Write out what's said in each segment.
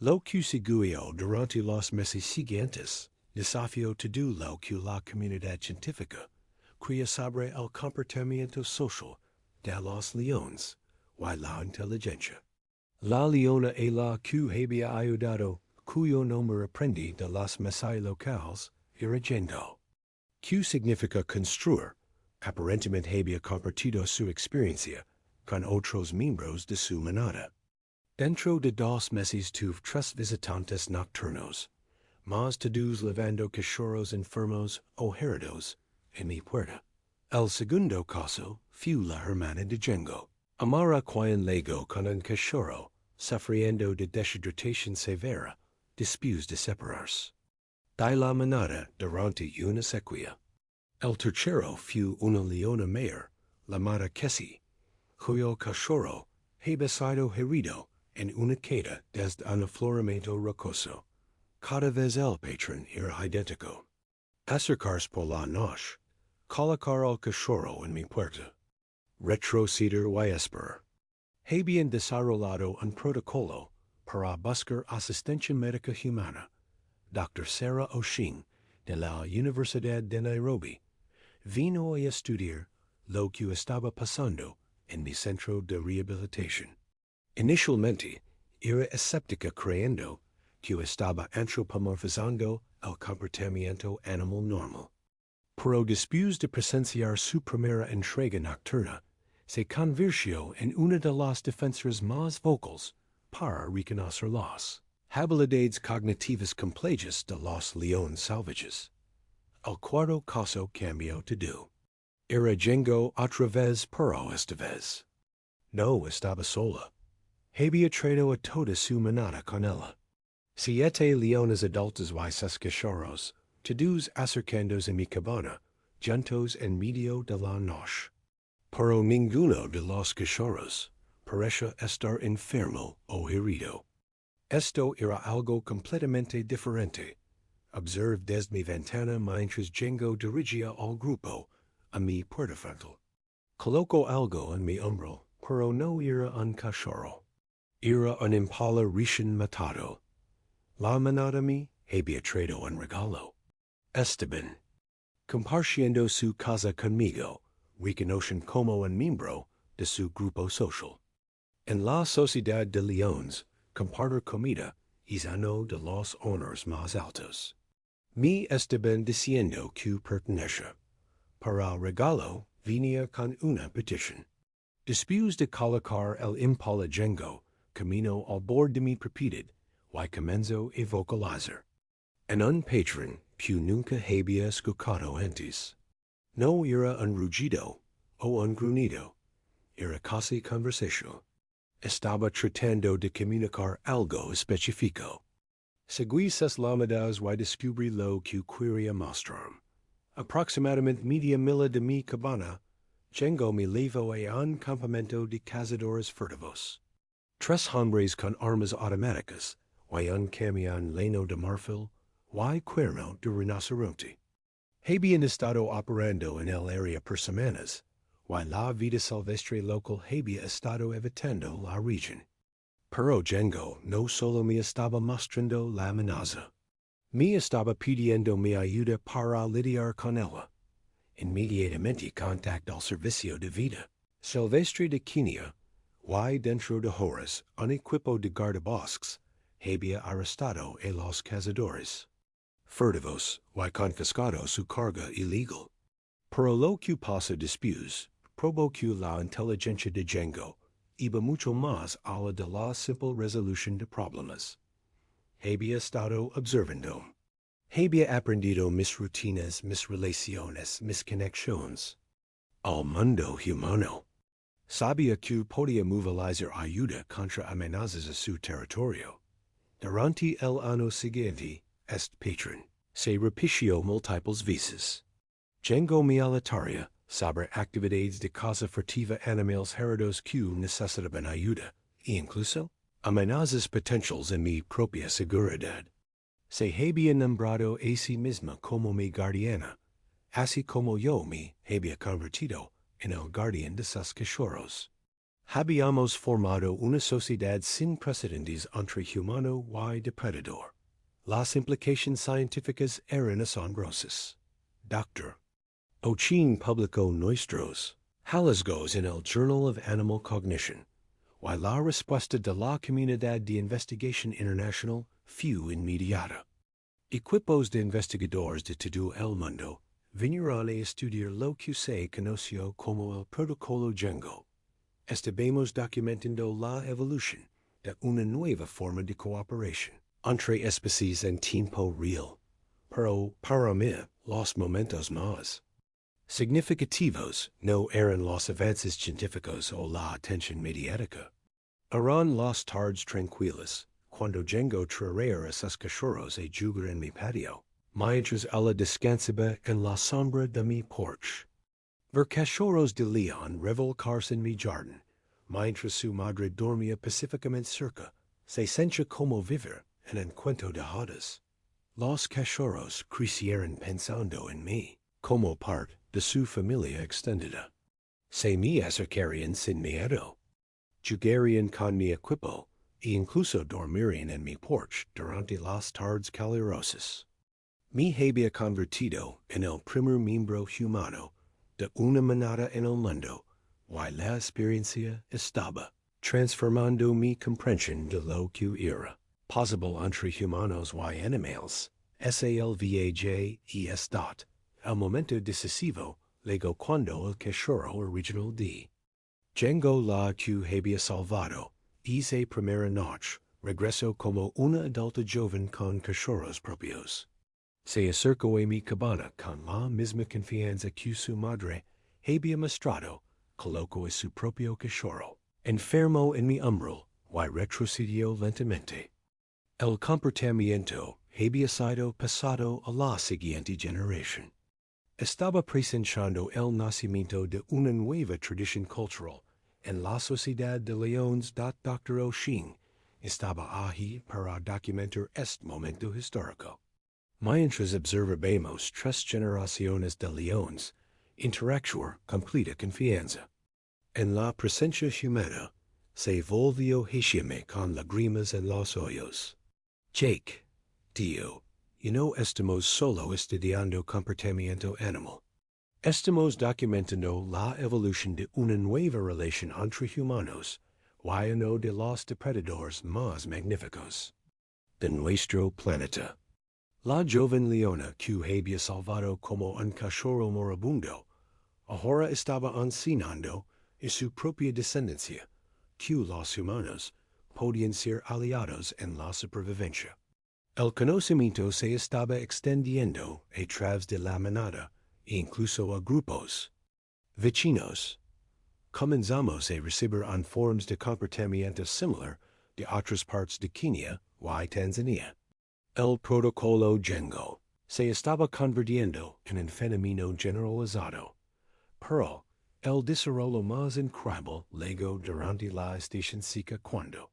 Lo que siguió durante los meses siguientes, desafío todo lo que la comunidad científica creía sobre el comportamiento social de los leones y la inteligencia. La leona e la que había ayudado, cuyo nombre aprendí de las mesas locales, era Django. Que significa construir, aparentemente había compartido su experiencia con otros miembros de su manada. Dentro de 2 meses tuve 3 visitantes nocturnos, más todos llevando cachorros enfermos o heridos en mi puerta. El segundo caso fue la hermana de Django, Amara quien llegó con un cachorro, sufriendo de deshidratación severa, después de separarse de la manada durante una sequía. El tercero fue una leona mayor, llamada Kessie, cuyo cachorro había sido herido en una queda desde un afloramiento rocoso. Cada vez el patrón era idéntico. Acercarse por la noche, colocar al cachorro en mi puerta. Retroceder y esperar. Habían desarrollado un protocolo para buscar asistencia médica humana. Dr. Sarah O'Sheen, de la Universidad de Nairobi, vino a estudiar lo que estaba pasando en mi centro de rehabilitación. Inicialmente, era escéptica creyendo que estaba antropomorfizando el comportamiento animal normal. Pero después de presenciar su primera entrega nocturna, se convirtió en una de las defensas más vocales para reconocer las habilidades cognitivas complejas de los leones salvajes. El cuarto caso cambió todo. Era Django otra vez, pero esta vez no estaba sola. Había traído a toda su manada con ella. 7 leones adultos y 6 cachorros, todos acercándose a mi cabana, juntos en medio de la noche. Pero ninguno de los cachorros parecía estar enfermo o herido. Esto era algo completamente diferente. Observe desde mi ventana mientras Django dirigía al grupo a mi puerta frontal. Colocó algo en mi hombro, pero no era un cachorro. Era un impala recién matado. La manada me había traído un regalo. Esteban, compartiendo su casa conmigo, reconocen como un miembro de su grupo social. En la sociedad de leones, compartir comida es uno de los honores más altos. Mi Esteban diciendo que pertenece. Para el regalo venía con una petición. Después de colocar el impala Django, camino al bord de mi propiedad, y comenzó a vocalizar. En un patrón que nunca había escuchado antes. No era un rugido o un gruñido, era casi conversación. Estaba tratando de comunicar algo específico. Seguí sus llamadas y descubrí lo que quería mostrar. Aproximadamente media milla de mi cabana, Django me llevó a un campamento de cazadores furtivos. 3 hombres con armas automáticas, y un camión lleno de marfil, y cuerno de rinoceronte. Habían estado operando en el área por semanas, y la vida silvestre local había estado evitando la región. Pero Django no solo me estaba mostrando la amenaza. Me estaba pidiendo mi ayuda para lidiar con ella. Inmediatamente contactó al servicio de vida silvestre de Kenia, y dentro de horas un equipo de guardabosques había arrestado a los cazadores furtivos y confiscado su carga ilegal. Pero lo que pasó después provocó la inteligencia de Django iba mucho más allá de la simple resolución de problemas. Había estado observando. Había aprendido mis rutinas, mis relaciones, mis conexiones. Al mundo humano. Sabía que podía movilizar ayuda contra amenazas a su territorio. Durante el año siguiente, este patrón se repitió múltiples veces. Django me alertaría sobre actividades de caza furtiva animales heridos que necesitaban ayuda, e incluso amenazas potenciales en mi propia seguridad. Se había nombrado a sí misma como mi guardiana, así como yo me había convertido en el guardián de sus cachorros. Habíamos formado una sociedad sin precedentes entre humano y depredador. Las implicaciones científicas eran asombrosas. Dr. Ochin publicó nuestros hallazgos en el Journal of Animal Cognition, y la respuesta de la comunidad de investigación internacional fue inmediata. Equipos de investigadores de todo el mundo vinieron a estudiar lo que se conoció como el protocolo Django. Estuvimos documentando la evolución de una nueva forma de cooperación entre especies en tiempo real. Pero para mí, los momentos más significativos no eran los avances científicos o la atención mediática. Eran las tardes tranquilas, cuando Django traía a sus cachorros a jugar en mi patio, mientras ella descansaba en la sombra de mi porche. Ver cachorros de león revolcarse en mi jardín, mientras su madre dormía pacíficamente cerca, se sentía como vivir en un cuento de hadas. Los cachorros crecieron pensando en mí, como parte de su familia extendida. Se me acercarían sin miedo. Jugarían con mi equipo, e incluso dormirían en mi porche durante las tardes calurosas. Me había convertido en el primer miembro humano de una manada en el mundo, y la experiencia estaba transformando mi comprensión de lo que era posible entre humanos y animales. Salvaj y estat, el momento decisivo, luego cuando el cachorro original de Django la que había salvado, esa primera noche, regresó como una adulta joven con cachorros propios. Se acercó a mi cabana con la misma confianza que su madre había mostrado, colocó a su propio cachorro enfermo en mi umbral y retrocedió lentamente. El comportamiento había sido pasado a la siguiente generación. Estaba presenciando el nacimiento de una nueva tradición cultural en la sociedad de leones. Dr. O'Sheen estaba allí para documentar este momento histórico. Mientras observábamos 3 generaciones de leones, interactuar completa confianza. En la presencia humana, se volvió hacia con lágrimas en los ojos. Jake, tío, no estamos solo estudiando comportamiento animal. Estamos documentando la evolución de una nueva relación entre humanos y uno de los depredadores más magníficos de nuestro planeta. La joven leona que había salvado como un cachorro moribundo, ahora estaba enseñando a su propia descendencia que los humanos podían ser aliados en la supervivencia. El conocimiento se estaba extendiendo a través de la manada e incluso a grupos vecinos. Comenzamos a recibir informes de comportamiento similar de otras partes de Kenia y Tanzania. El protocolo Django se estaba convirtiendo en un fenómeno generalizado, pero el desarrollo más increíble llegó durante la estación seca cuando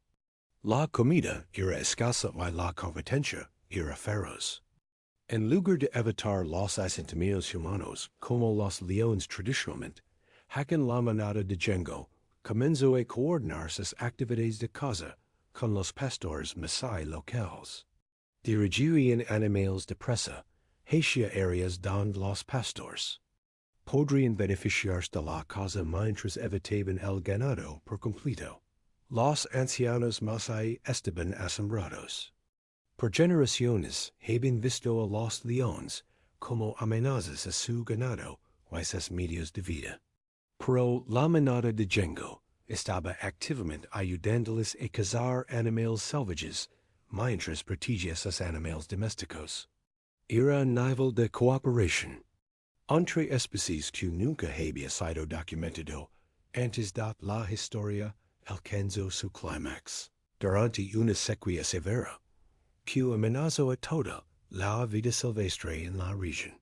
la comida era escasa y la competencia era feroz. En lugar de evitar los asentamientos humanos como los leones tradicionalmente, en la manada de Django comenzó a coordinar sus actividades de caza con los pastores masái locales. Dirigían animales de presa hacia áreas donde los pastores podrían beneficiarse de la caza mientras evitaban el ganado por completo. Los ancianos masái estaban asombrados. Por generaciones habían visto a los leones como amenazas a su ganado y sus medios de vida. Pero la manada de Django estaba activamente ayudándoles a cazar animales salvajes mientras protegía a sus animales domésticos. Era un nivel de cooperación entre especies que nunca había sido documentado antes de la historia alcanzó su clímax durante una sequía severa que amenazó a toda la vida silvestre en la región.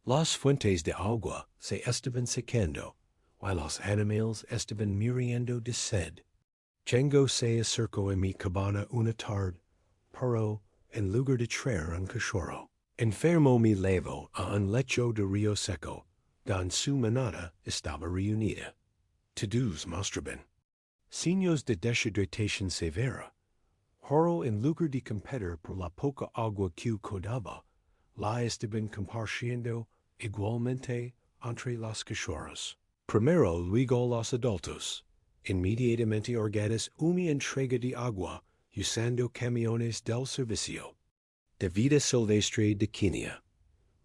Las fuentes de agua se estaban secando y los animales estaban muriendo de sed. Django se acercó a mi cabana una tarde, pero en lugar de traer un cachorro, enfermo me llevó a un lecho de río seco, donde su manada estaba reunida. Todos mostraban Signos de deshidratación severa. Horo en lugar de competir por la poca agua que codaba, la estaban compartiendo igualmente entre los cachorros. Primero luego los adultos, inmediatamente orgadas una entrega de agua, usando camiones del servicio de vida silvestre de Kenia.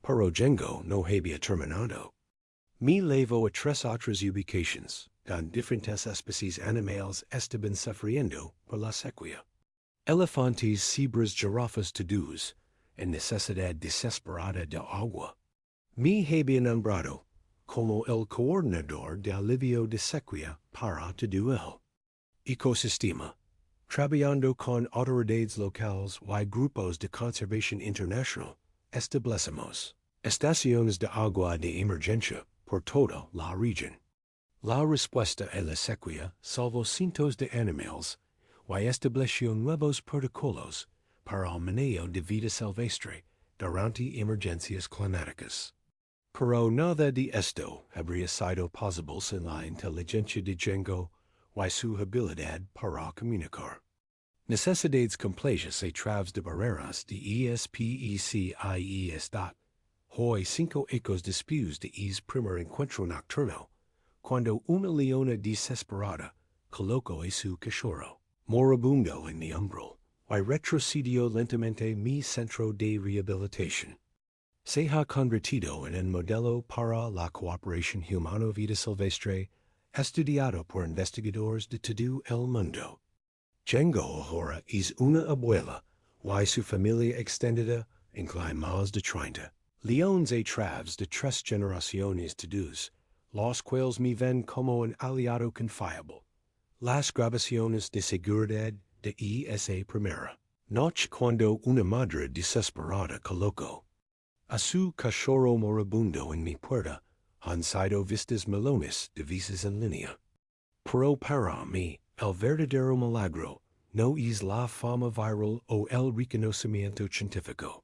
Pero Django no había terminado. Me llevó a tres otras ubicaciones, con diferentes especies animales estaban sufriendo por la sequía. Elefantes, cebras, jirafas, tudus, en necesidad desesperada de agua. Me había nombrado como el coordinador de alivio de sequía para todo el ecosistema, trabajando con autoridades locales y grupos de conservación internacional. Establecemos estaciones de agua de emergencia por toda la región. La respuesta a la sequía salvó cientos de animales y estableció nuevos protocolos para el manejo de vida silvestre durante emergencias climáticas. Pero nada de esto habría sido posible sin la inteligencia de Django y su habilidad para comunicar. Necesidades complejas a través de barreras de ESPECIES. Hoy 5 ecos después de es primer encuentro nocturno, cuando una leona desesperada colocó a su cachorro moribundo en mi hombro y retrocedió lentamente mi centro de rehabilitación. Se ha convertido en un modelo para la cooperación humano-vida silvestre estudiado por investigadores de todo el mundo. Django ahora es una abuela y su familia extendida incluye más de 30 leones a través de 3 generaciones todos, los cuales me ven como un aliado confiable. Las grabaciones de seguridad de esa primera noche cuando una madre desesperada colocó a su cachorro moribundo en mi puerta han sido vistas millones de veces en línea. Pero para mí, el verdadero milagro no es la fama viral o el reconocimiento científico.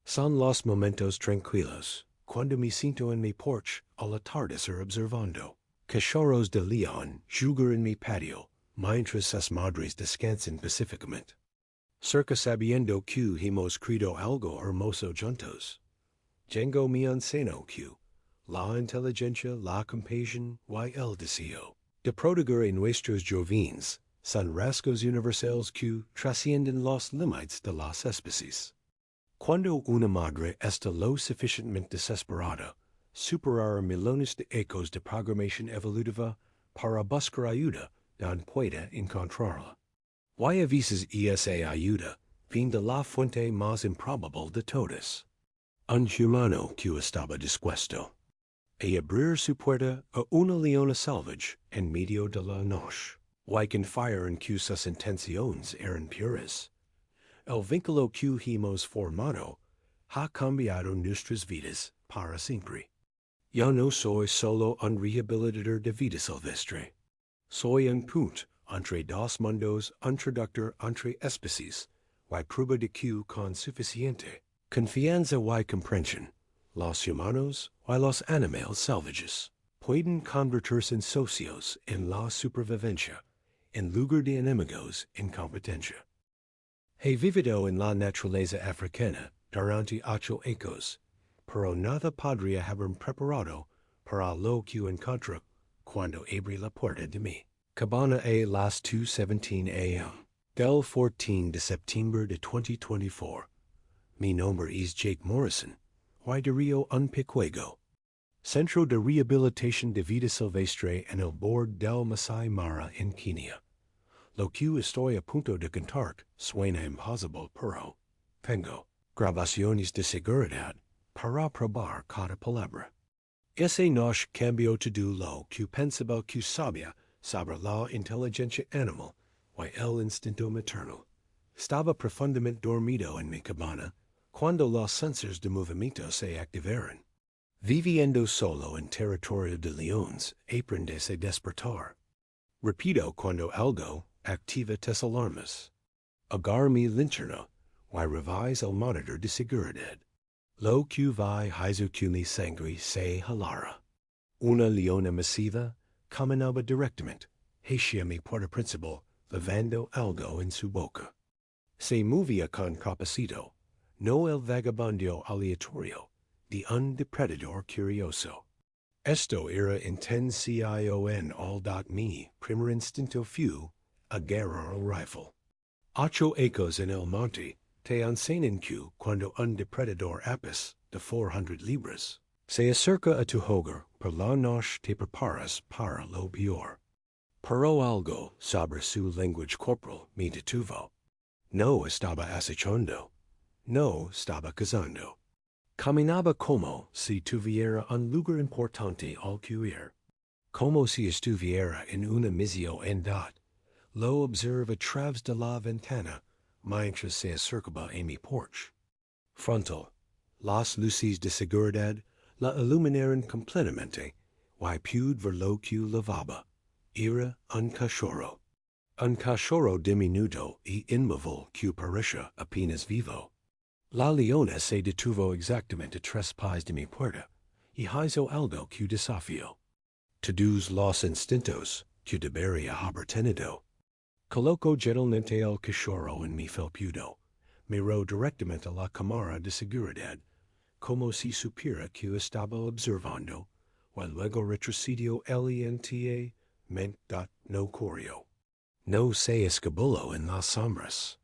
Son los momentos tranquilos, cuando me siento en mi porche al atardecer observando cachorros de león jugar en mi patio, mientras sus madres descansan pacíficamente. Cerca sabiendo que hemos creado algo hermoso juntos. Django me enseñó que la inteligencia, la compasión y el deseo de proteger a nuestros jóvenes son rasgos universales que trascienden los límites de las especies. Cuando una madre está lo suficientemente desesperada, superará millones de ecos de programación evolutiva para buscar ayuda donde pueda encontrarla. Y a veces esa ayuda viene de la fuente más improbable de todas. Un humano que estaba dispuesto a abrir su puerta a una leona salvaje en medio de la noche, y confiar en que sus intenciones eran puras. El vínculo que hemos formado ha cambiado nuestras vidas para siempre. Yo no soy solo un rehabilitador de vida silvestre. Soy un puente entre dos mundos, un traductor entre especies, y prueba de que con suficiente confianza y comprensión, los humanos y los animales salvajes pueden convertirse en socios en la supervivencia, en lugar de enemigos en competencia. He vivido en la naturaleza africana durante 8 años, pero nada podría haber preparado para lo que encontré cuando abrí la puerta de mi cabana a las 2:17 a.m. del 14 de septiembre de 2024. Mi nombre es Jake Morrison, y diría un pequeño Centro de Rehabilitación de Vida Silvestre en el borde del Masai Mara en Kenia. Lo que estoy a punto de contar suena imposible, pero tengo grabaciones de seguridad para probar cada palabra. Ese noche cambió todo lo que pensaba que sabía sobre la inteligencia animal y el instinto materno. Estaba profundamente dormido en mi cabana cuando los sensores de movimiento se activaron. Viviendo solo en territorio de leones, aprendes a despertar. Repito cuando algo activa tes alarmas. Agar mi linterna y revise el monitor de seguridad. Lo que vi hizo que mi sangre se helara. Una leona masiva caminaba directamente hacia mi puerta principal, levando algo en su boca. Se movía con capacito, no el vagabundo aleatorio, de un depredador curioso. Esto era intención all dot mi primer instinto fue, agarrar el rifle. 8 ecos en el monte, te enseñan que cuando un depredador apis, de 400 libras, se acerca a tu hogar, por la noche te preparas para lo peor. Pero algo sobre su lenguaje corporal me detuvo. No estaba acechando, no estaba cazando. Caminaba como si tuviera un lugar importante al cubrir, como si estuviera en una misión en dot. Lo observa a través de la ventana, mientras se acercaba a mi porche. Frontal, las luces de seguridad la iluminaron completamente, y pude ver lo que lavaba. Era un cachorro. Un cachorro diminuto y inmóvil que parecía apenas vivo. La leona se detuvo exactamente 3 pies de mi puerta, y hizo algo que desafió. Todos los instintos que debería haber tenido. Coloco gentilmente el cachorro en mi felpudo. Miró directamente a la cámara de seguridad, como si supiera que estaba observando, y luego retrocedió lenta, no corrió. No se escabulló en las sombras.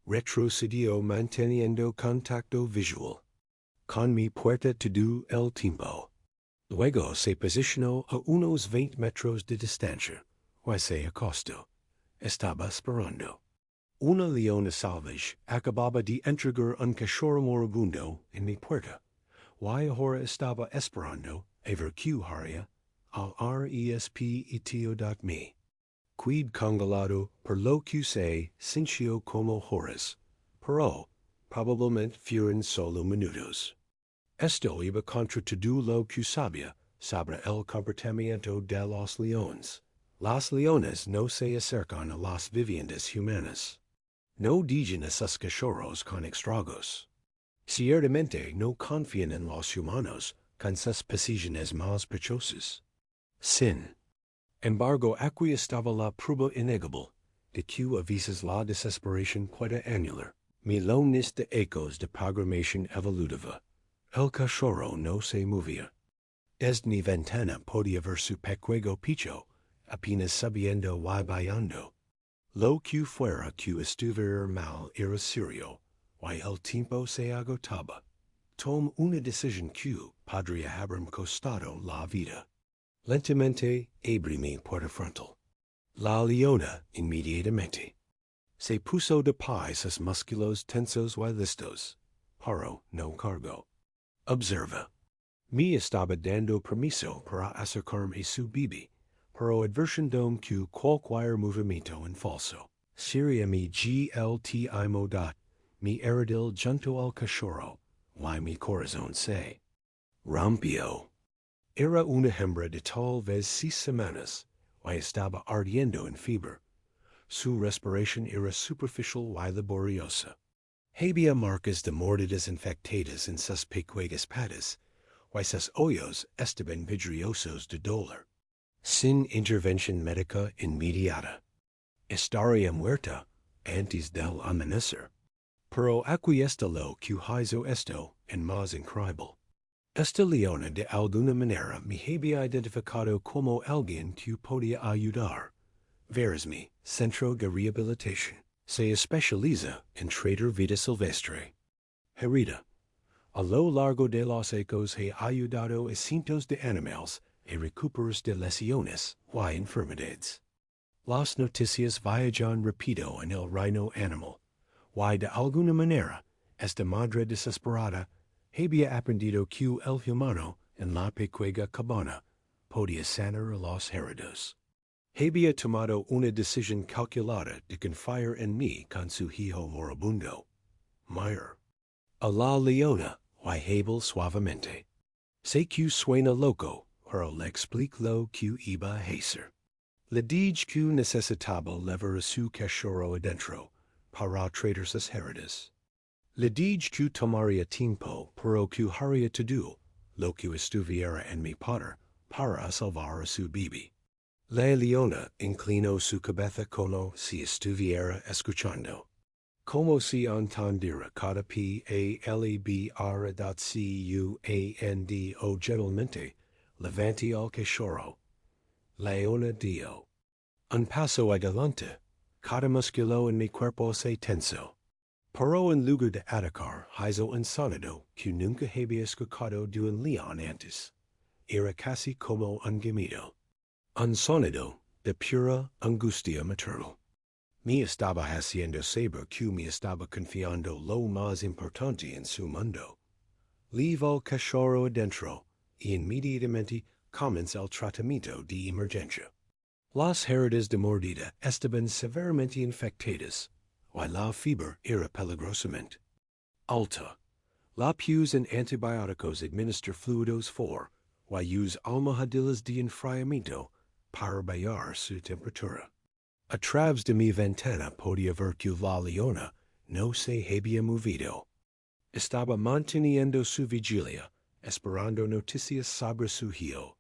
Retrocedió manteniendo contacto visual. Con mi puerta todo el tiempo. Luego se posicionó a unos 20 metros de distancia, y se acostó. Estaba esperando. Una leona salvaje acababa de entregar un cachorro moribundo en mi puerta, y ahora estaba esperando a ver qué haría al resp Quid congelado por lo que se sintió como horas, pero probablemente fueron solo minutos. Esto iba contra todo lo que sabía sobre el comportamiento de los leones. Las leones no se acercan a las viviendas humanas. No dejan a sus cachorros con estragos. Ciertamente no confían en los humanos con sus posesiones más preciosas. Sin embargo, aquí estaba la prueba innegable de que a veces la desesperación puede anular millones de ecos de programación evolutiva. El cachorro no se movía. Desde mi ventana podía ver su pequeño pecho, apenas subiendo y bajando. Lo que fuera que estuviera mal era serio, y el tiempo se agotaba. Tomé una decisión que podría haberme costado la vida. Lentamente abrí mi puerta frontal. La leona inmediatamente se puso de pie, sus músculos tensos y listos, pero no cargó. Observa. Me estaba dando permiso para acercarme a su bibi, pero advirtiendo que cualquier movimiento en falso sería mi GLT mi heredil junto al cachorro, y mi corazón se rompió. Era una hembra de tal vez 6 semanas, y estaba ardiendo en fiebre. Su respiración era superficial y laboriosa. Había marcas de mordidas infectadas en sus pequeñas patas, y sus ojos estaban vidriosos de dolor. Sin intervención médica inmediata, estaría muerta antes del amanecer. Pero aquí está lo que hizo esto en más increíble. Esta leona de alguna manera me había identificado como alguien que podía ayudar. Veras mi centro de rehabilitación se especializa en tratar vida silvestre. Herida. A lo largo de los ecos he ayudado a cientos de animales a recuperarse de lesiones y enfermedades. Las noticias viajan rápido en el reino animal, y de alguna manera esta madre desesperada había aprendido que el humano en la pequeña cabana podía sanar a los heridos. Había tomado una decisión calculada de confiar en mí con su hijo moribundo. Meyer. A la leona, y habló suavemente. Sé que suena loco, pero le explico lo que iba a hacer. Le dije que necesitaba levar a su cachorro adentro para tratar sus heridas. Le dije que tomaría tiempo, pero que haría todo lo que estuviera en mi poder para salvar a su bibi. La leona inclino su cabeza como si estuviera escuchando. Como si entendiera cada palabra gentilmente, levanti al cachorro. Leona dio un paso adelante. Cada musculo en mi cuerpo se tensó. Pero en lugar de atacar, hizo un sonido que nunca había escuchado de un león antes. Era casi como un gemido. Un sonido de pura angustia maternal. Me estaba haciendo saber que me estaba confiando lo más importante en su mundo. Leave al cachorro adentro, y inmediatamente comienza el tratamiento de emergencia. Las heridas de mordida estaban severamente infectadas, y la fiebre era peligrosamente alta. La pus en antibióticos administer fluidos for, y use almohadillas de enfriamiento para bajar su temperatura. A través de mi ventana podía ver que la leona no se había movido. Estaba manteniendo su vigilia, esperando noticias sobre su hijo.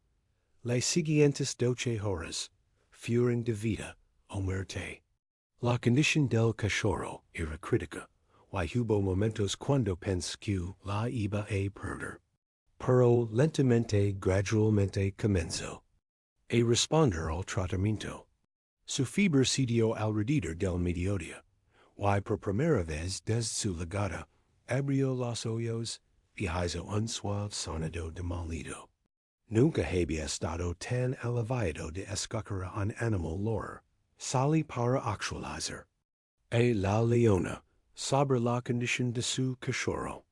Las siguientes 12 horas fueron de vida o muerte. La condición del cachorro era crítica, y hubo momentos cuando pensé que la iba a perder. Pero lentamente, gradualmente comenzó a responder al tratamiento. Su fiebre se dio alrededor del mediodía, y por primera vez desde su llegada abrió los ojos y hizo un suave sonido de malido. Nunca había estado tan elevado de escuchar a un animal lower. Salí para actualizar a la leona sobre la condición de su cachorro.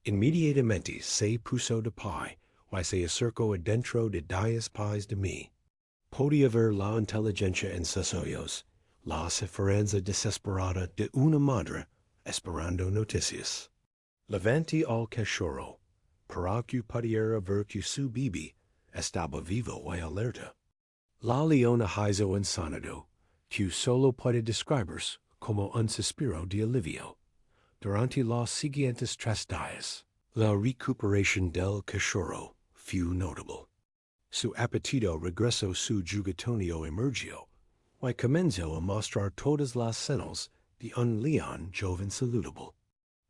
Inmediatamente se puso de pie y se acercó adentro de 10 pies de mí. Podía ver la inteligencia en sus ojos, la esperanza desesperada de una madre esperando noticias. Levanté al cachorro, para que pudiera ver que su bebé estaba vivo y alerta. La leona hizo un sonido que solo puede describirse como un suspiro de alivio. Durante los siguientes 3 días, la recuperación del cachorro fue notable. Su apetito regresó, su juguetonio emergió, y comenzó a mostrar todas las señales de un león joven saludable.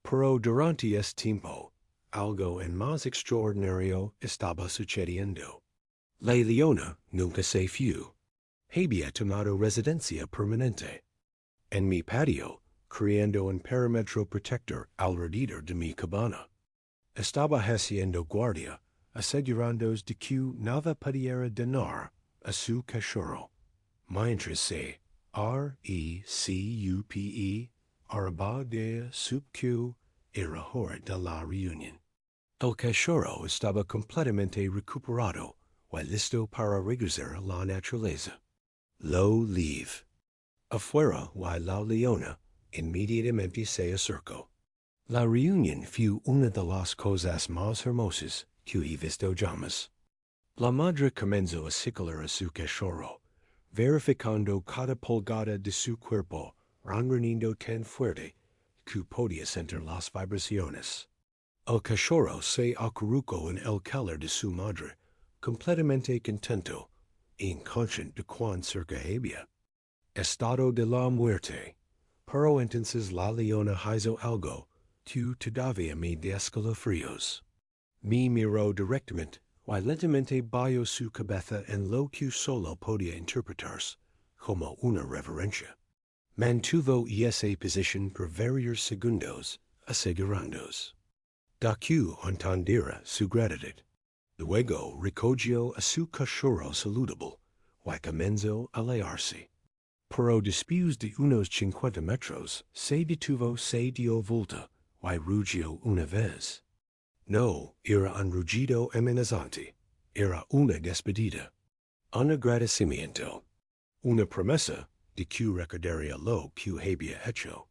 Pero durante este tiempo, algo en más extraordinario estaba sucediendo. La leona nunca se fue. Había tomado residencia permanente en mi patio, creando un perímetro protector alrededor de mi cabana. Estaba haciendo guardia, asegurándose de que nada pudiera dañar a su cachorro, mientras se recupe arba de sub que era hora de la reunión. El cachorro estaba completamente recuperado y listo para regresar a la naturaleza. Lo leave. Afuera, y la leona inmediatamente se acercó. La reunión fue una de las cosas más hermosas que he visto jamás. La madre comenzó a ciclar a su cachorro, verificando cada pulgada de su cuerpo, ronroneando tan fuerte que podía sentir las vibraciones. El cachorro se acurrucó en el calor de su madre, completamente contento, inconsciente de cuán cerca había estado de la muerte. Pero entonces la leona hizo algo que todavía me da escalofríos. Me miró directamente y lentamente bajó su cabeza en lo que solo podía interpretarse como una reverencia. Mantuvo esa posición por varios segundos, asegurándose de que entendiera su gratitud. Luego recogió a su cachorro saludable y comenzó a alejarse. Pero después de unos 50 metros se detuvo, se dio vuelta y rugió una vez. No era un rugido amenazante, era una despedida, un agradecimiento, una promesa de que recordaría lo que había hecho.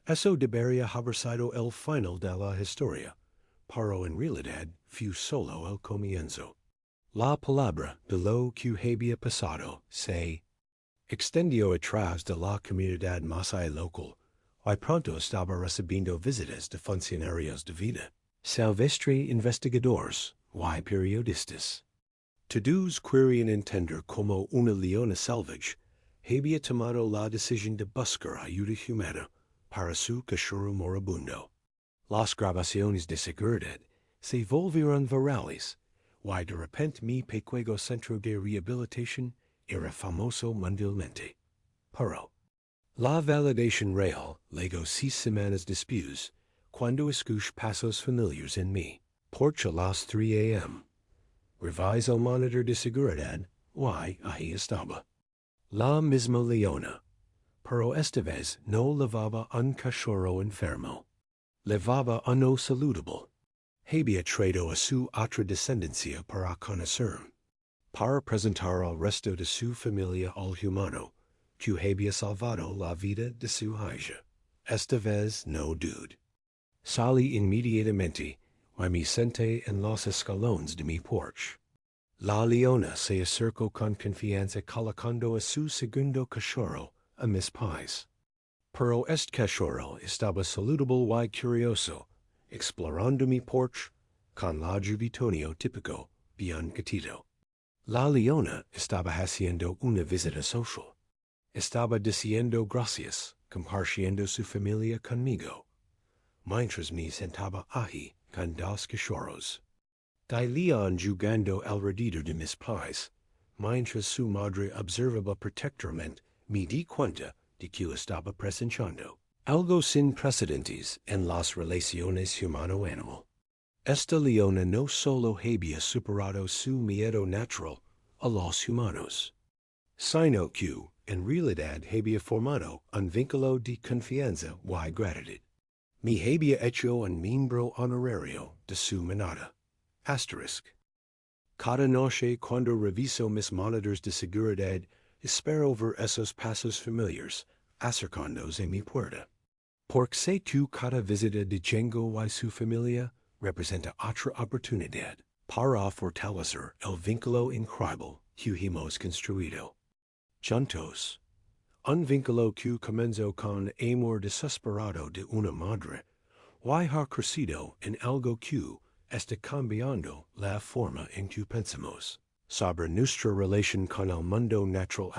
Eso debería haber sido el final de la historia, pero en realidad fue solo el comienzo. La palabra de lo que había pasado se extendió atrás de la comunidad masái local, y pronto estaba recibiendo visitas de funcionarios de vida, silvestre investigadores y periodistas. Todos querían entender como una leona salvaje había tomado la decisión de buscar ayuda humana para su cachorro moribundo. Las grabaciones de seguridad se volvieron virales, y de repente mi pequeño centro de rehabilitación era famoso mundialmente. Pero la validación real llegó 6 semanas después, cuando escuché pasos familiares en mi porche a las 3 a.m. Revisé el monitor de seguridad, y ahí estaba. La misma leona, pero esta vez no llevaba un cachorro enfermo. Llevaba uno saludable. Había traído a su otra descendencia para conocer, para presentar al resto de su familia al humano, que había salvado la vida de su hija. Esta vez no dudé. Salí inmediatamente y me senté en los escalones de mi porche. La leona se acercó con confianza colocando a su segundo cachorro a mis pies. Pero este cachorro estaba saludable y curioso, explorando mi porche con la jubitonio típico bien gatito. La leona estaba haciendo una visita social. Estaba diciendo gracias, compartiendo su familia conmigo, mientras me sentaba allí con 2 cachorros. De león jugando alrededor de mis pies, mientras su madre observaba protectoramente, me di cuenta de que estaba presenciando algo sin precedentes en las relaciones humano-animal. Esta leona no solo había superado su miedo natural a los humanos, sino que, en realidad, había formado un vínculo de confianza y gratitud. Me había hecho un miembro honorario de su manada. Cada noche cuando reviso mis monitors de seguridad, espero ver esos pasos familiares acercándose a mi puerta. Porque sé que cada visita de Django y su familia representa otra oportunidad para fortalecer el vínculo increíble que hemos construido juntos. Un vínculo que comenzó con amor desesperado de una madre y ha crecido en algo que está cambiando la forma en que pensamos sobre nuestra relación con el mundo natural.